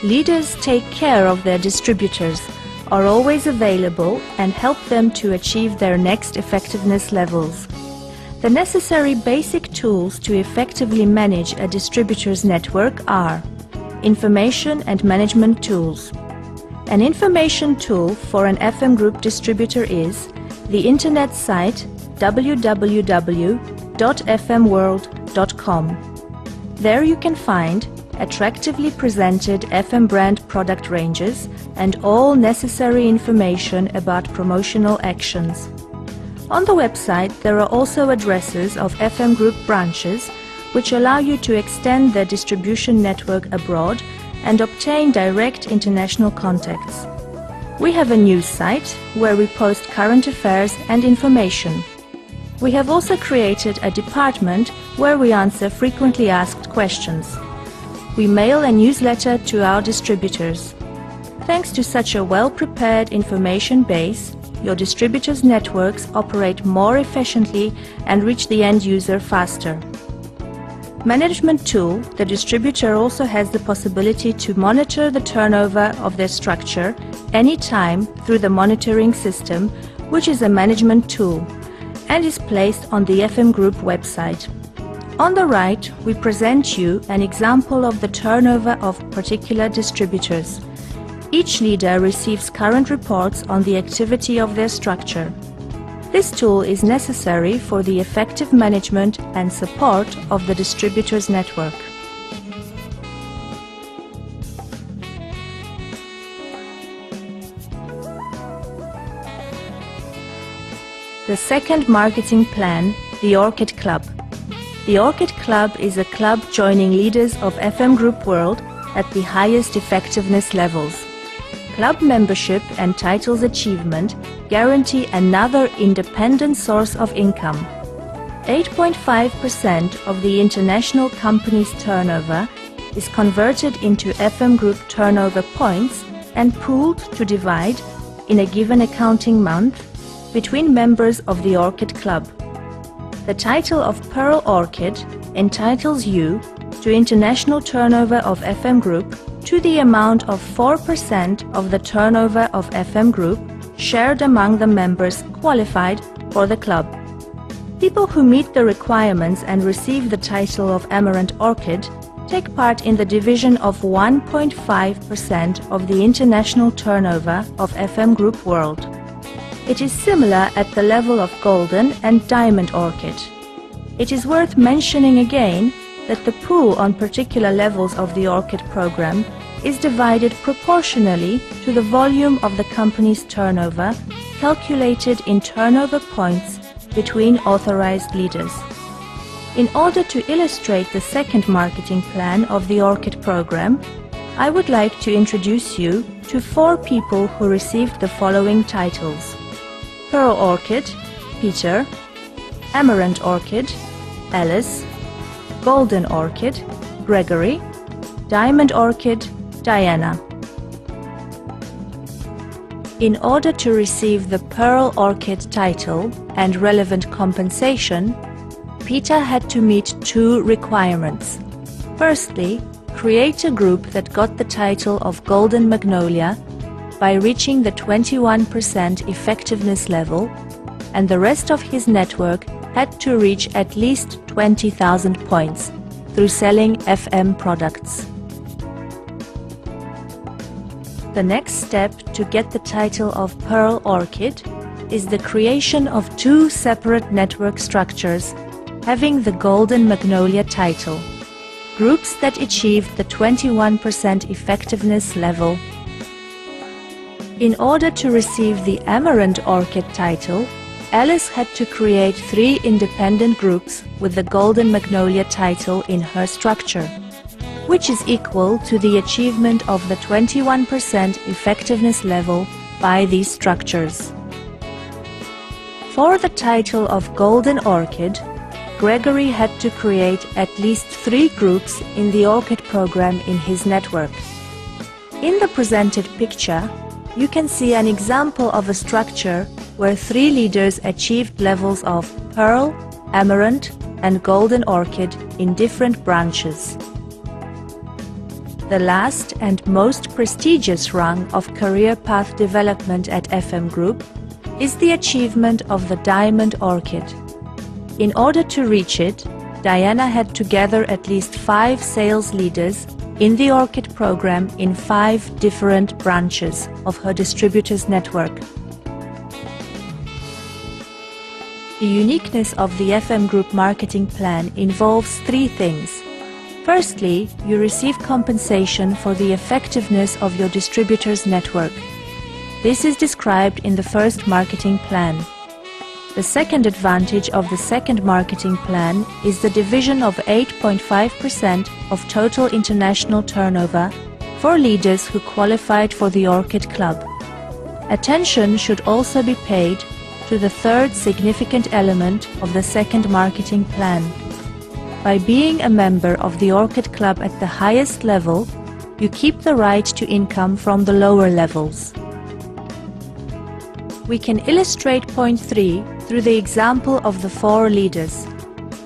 Leaders take care of their distributors, are always available and help them to achieve their next effectiveness levels. The necessary basic tools to effectively manage a distributor's network are information and management tools. An information tool for an FM Group distributor is the internet site www.fmworld.com. There you can find attractively presented FM brand product ranges and all necessary information about promotional actions. On the website there are also addresses of FM Group branches which allow you to extend their distribution network abroad and obtain direct international contacts. We have a news site where we post current affairs and information. We have also created a department where we answer frequently asked questions. We mail a newsletter to our distributors. Thanks to such a well-prepared information base, your distributors' networks operate more efficiently and reach the end user faster. Management tool, the distributor also has the possibility to monitor the turnover of their structure anytime through the monitoring system, which is a management tool, and is placed on the FM Group website. On the right, we present you an example of the turnover of particular distributors. Each leader receives current reports on the activity of their structure. This tool is necessary for the effective management and support of the distributor's network. The second marketing plan, the Orchid Club. The Orchid Club is a club joining leaders of FM Group World at the highest effectiveness levels. Club membership and titles achievement guarantee another independent source of income. 8.5% of the international company's turnover is converted into FM Group turnover points and pooled to divide, in a given accounting month, between members of the Orchid Club. The title of Pearl Orchid entitles you to international turnover of FM Group to the amount of 4% of the turnover of FM Group shared among the members qualified for the club. People who meet the requirements and receive the title of Amaranth Orchid take part in the division of 1.5% of the international turnover of FM Group World. It is similar at the level of Golden and Diamond Orchid. It is worth mentioning again that the pool on particular levels of the Orchid program is divided proportionally to the volume of the company's turnover, calculated in turnover points between authorized leaders. In order to illustrate the second marketing plan of the Orchid program, I would like to introduce you to 4 people who received the following titles: Pearl Orchid, Peter; Amaranth Orchid, Alice; Golden Orchid, Gregory; Diamond Orchid, Diana. In order to receive the Pearl Orchid title and relevant compensation, Peter had to meet 2 requirements. Firstly, create a group that got the title of Golden Magnolia by reaching the 21% effectiveness level, and the rest of his network had to reach at least 20,000 points through selling FM products. The next step to get the title of Pearl Orchid is the creation of 2 separate network structures having the Golden Magnolia title, groups that achieved the 21% effectiveness level. In order to receive the Amaranth Orchid title, Alice had to create 3 independent groups with the Golden Magnolia title in her structure, which is equal to the achievement of the 21% effectiveness level by these structures. For the title of Golden Orchid, Gregory had to create at least 3 groups in the Orchid program in his network. In the presented picture, you can see an example of a structure where 3 leaders achieved levels of Pearl, Amaranth and Golden Orchid in different branches. The last and most prestigious rung of career path development at FM Group is the achievement of the Diamond Orchid. In order to reach it, Diana had to gather at least 5 sales leaders in the Orchid program in 5 different branches of her distributors network. The uniqueness of the FM Group marketing plan involves 3 things. Firstly, you receive compensation for the effectiveness of your distributors network. This is described in the first marketing plan. The second advantage of the second marketing plan is the division of 8.5% of total international turnover for leaders who qualified for the Orchid Club. Attention should also be paid to the third significant element of the second marketing plan. By being a member of the Orchid Club at the highest level, you keep the right to income from the lower levels. We can illustrate point 3 through the example of the 4 leaders.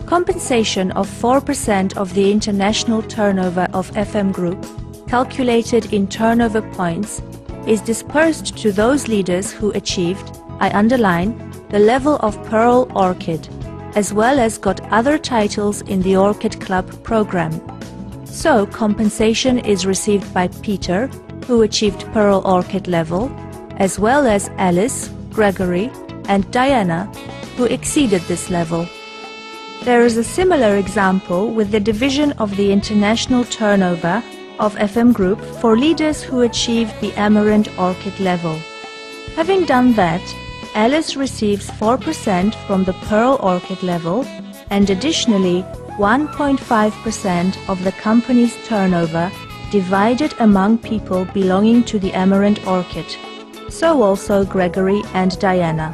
Compensation of 4% of the international turnover of FM Group, calculated in turnover points, is dispersed to those leaders who achieved, I underline, the level of Pearl Orchid, as well as got other titles in the Orchid Club program. So compensation is received by Peter, who achieved Pearl Orchid level, as well as Alice, Gregory, and Diana, who exceeded this level. There is a similar example with the division of the international turnover of FM Group for leaders who achieved the Amaranth Orchid level. Having done that, Alice receives 4% from the Pearl Orchid level and additionally 1.5% of the company's turnover divided among people belonging to the Amaranth Orchid. So also Gregory and Diana.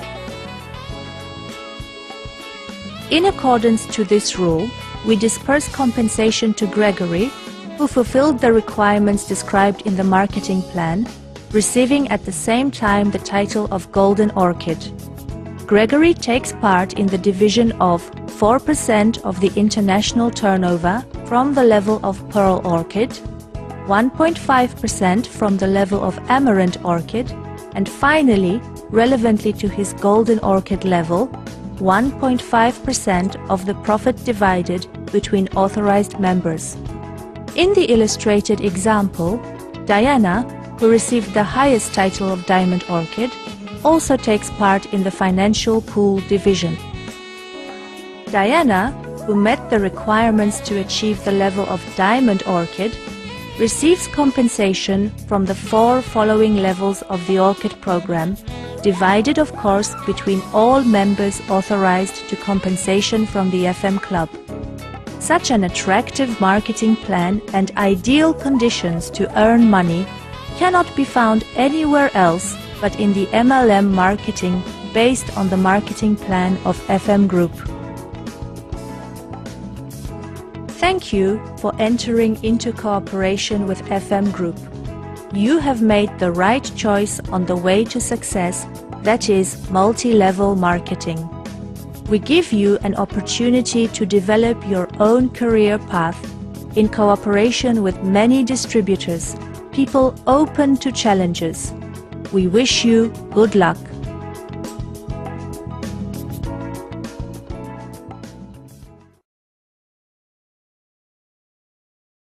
In accordance to this rule, we disperse compensation to Gregory, who fulfilled the requirements described in the marketing plan, receiving at the same time the title of Golden Orchid. Gregory takes part in the division of 4% of the international turnover from the level of Pearl Orchid, 1.5% from the level of Amaranth Orchid, and finally, relevantly to his Golden Orchid level, 1.5% of the profit divided between authorized members. In the illustrated example, Diana, who received the highest title of Diamond Orchid, also takes part in the financial pool division. Diana, who met the requirements to achieve the level of Diamond Orchid, receives compensation from the 4 following levels of the Orchid program, divided of course between all members authorized to compensation from the FM Club. Such an attractive marketing plan and ideal conditions to earn money cannot be found anywhere else but in the MLM marketing based on the marketing plan of FM Group. Thank you for entering into cooperation with FM Group. You have made the right choice on the way to success, that is, multi-level marketing. We give you an opportunity to develop your own career path in cooperation with many distributors, people open to challenges. We wish you good luck.